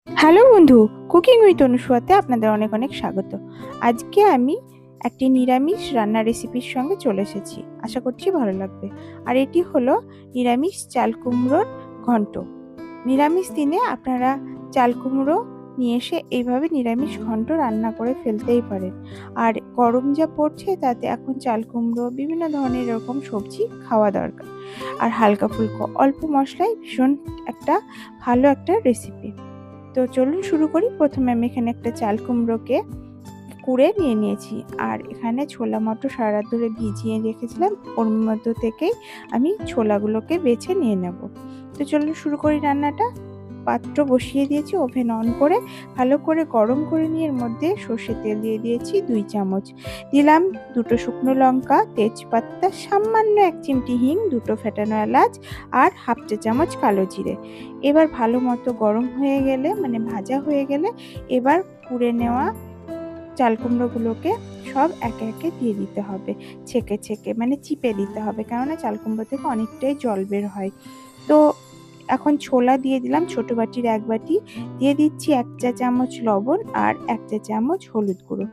Hello বন্ধু, cooking with অনুসুয়াতে আপনাদের অনেক অনেক স্বাগত। আজকে আমি একটি নিরামিষ রান্নার রেসিপির সঙ্গে চলে এসেছি, আশা করছি ভালো লাগবে। আর এটি হলো নিরামিষ চাল কুমড়োর ঘন্ট। নিরামিষ দিনে আপনারা চাল কুমড়ো নিয়ে এসে এইভাবে নিরামিষ ঘন্ট রান্না করে ফেলতেই পারেন। আর গরম যা পড়ছে তাতে এখন চাল কুমড়ো বিভিন্ন ধরনের এরকম সবজি খাওয়া দরকার। আর হালকা ফুলকো অল্প মশলায় ভীষণ একটা ভালো একটা রেসিপি। তো চলুন শুরু করি। প্রথমে আমি এখানে একটা চাল কুমড়োকে কুড়ে নিয়ে নিয়েছি, আর এখানে ছোলা মটর সারা রাত ধরে ভিজিয়ে রেখেছিলাম, ওর মধ্য থেকেই আমি ছোলাগুলোকে বেছে নিয়ে নেব। তো চলুন শুরু করি রান্নাটা। পাত্র বসিয়ে দিয়েছি, ওভেন অন করে ভালো করে গরম করে নিয়ে এর মধ্যে সর্ষের তেল দিয়ে দিয়েছি 2 চামচ, দিলাম 2টো শুকনো লঙ্কা, তেজপাতা, সামান্য 1 চিমটি হিং, 2টো ফেটানো এলাচ আর হাফ চা চামচ কালো জিরে। এবার ভালো মতো গরম হয়ে গেলে মানে ভাজা হয়ে গেলে এবার কুড়ে নেওয়া চাল কুমড়োগুলোকে সব একে একে দিয়ে দিতে হবে, ছেঁকে ছেঁকে মানে চিপে দিতে হবে, কেননা চাল কুমড়ো থেকে অনেকটাই জল বের হয়। তো এখন ছোলা দিয়ে দিলাম ছোট বাটির 1 বাটি, দিয়ে দিচ্ছি 1 চা চামচ লবণ আর 1 চা চামচ হলুদ গুঁড়ো।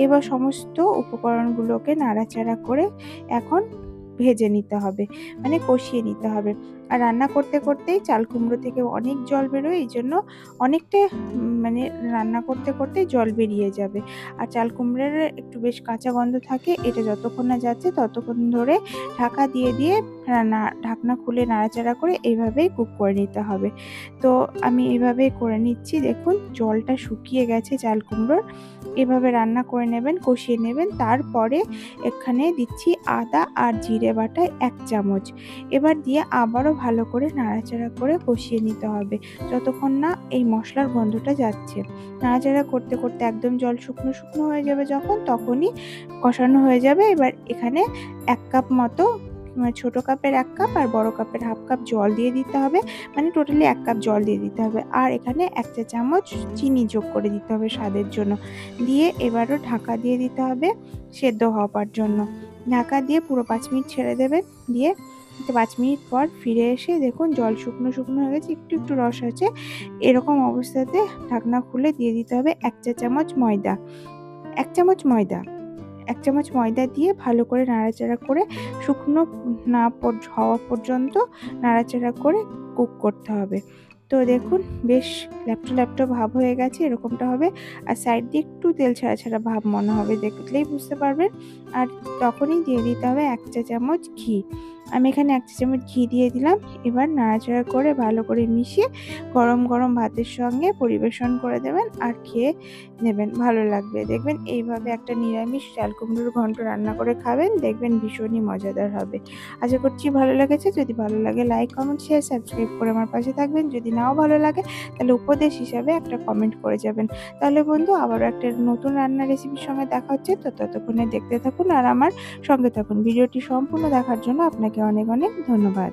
এবার সমস্ত উপকরণগুলোকে নাড়াচাড়া করে এখন ভেজে নিতে হবে, মানে কষিয়ে নিতে হবে। আর রান্না করতে করতেই চাল কুমড়ো থেকে অনেক জল বেরোয়, এই জন্য অনেকটা মানে রান্না করতে করতে জল বেরিয়ে যাবে। আর চাল কুমড়োর একটু বেশ কাঁচা গন্ধ থাকে, এটা যতক্ষণ না যাচ্ছে ততক্ষণ ধরে ঢাকা দিয়ে দিয়ে ঢাকনা খুলে নাড়াচাড়া করে এইভাবেই কুক করে নিতে হবে। তো আমি এইভাবেই করে নিচ্ছি। দেখুন জলটা শুকিয়ে গেছে চাল কুমড়োর। এভাবে রান্না করে নেবেন, কষিয়ে নেবেন। তারপরে এখানে দিচ্ছি আদা আর জিরে বাটা 1 চামচ। এবার দিয়ে আবারও ভালো করে নাড়াচাড়া করে কষিয়ে নিতে হবে যতক্ষণ না এই মশলার গন্ধটা যাচ্ছে। নাড়াচাড়া করতে করতে একদম জল শুকনো শুকনো হয়ে যাবে যখন, তখনই কষানো হয়ে যাবে। এবার এখানে 1 কাপ মতো, ছোট কাপের 1 কাপ আর বড় কাপের হাফ কাপ জল দিয়ে দিতে হবে, মানে টোটালি 1 কাপ জল দিয়ে দিতে হবে। আর এখানে 1 চা চামচ চিনি যোগ করে দিতে হবে স্বাদের জন্য। দিয়ে এবারও ঢাকা দিয়ে দিতে হবে সেদ্ধ হওয়ার জন্য। ঢাকা দিয়ে পুরো 5 মিনিট ছেড়ে দেবেন। দিয়ে 5 মিনিট পর ফিরে এসে দেখুন জল শুকনো শুকনো হয়ে গেছে, একটু একটু রস আছে। এরকম অবস্থাতে ঢাকনা খুলে দিয়ে দিতে হবে 1 চা চামচ ময়দা। 1 চামচ ময়দা 1 চামচ ময়দা দিয়ে ভালো করে নাড়াচাড়া করে শুকনো না হওয়া পর্যন্ত নাড়াচাড়া করে কুক করতে হবে। তো দেখুন বেশ ল্যাপটো ল্যাপটো ভাব হয়ে গেছে, এরকমটা হবে। আর সাইড দিয়ে একটু তেল ছাড়া ছাড়া ভাব মনে হবে, দেখলেই বুঝতে পারবেন। আর তখনই দিয়ে দিতে হবে 1 চা চামচ ঘি। আমি এখানে 1 চা চামচ ঘি দিয়ে দিলাম। এবার নাড়াচাড়া করে ভালো করে মিশিয়ে গরম গরম ভাতের সঙ্গে পরিবেশন করে দেবেন আর খেয়ে নেবেন, ভালো লাগবে। দেখবেন এইভাবে একটা নিরামিষ চাল কুমড়োর ঘন্ট রান্না করে খাবেন, দেখবেন ভীষণই মজাদার হবে। আশা করছি ভালো লেগেছে। যদি ভালো লাগে লাইক কমেন্ট শেয়ার সাবস্ক্রাইব করে আমার পাশে থাকবেন। যদি নাও ভালো লাগে তাহলে উপদেশ হিসাবে একটা কমেন্ট করে যাবেন। তাহলে বন্ধু আবারও একটা নতুন রান্নার রেসিপির সঙ্গে দেখা হচ্ছে। তো ততক্ষণে দেখতে থাকুন আর আমার সঙ্গে থাকুন। ভিডিওটি সম্পূর্ণ দেখার জন্য আপনাকে অনেক অনেক ধন্যবাদ।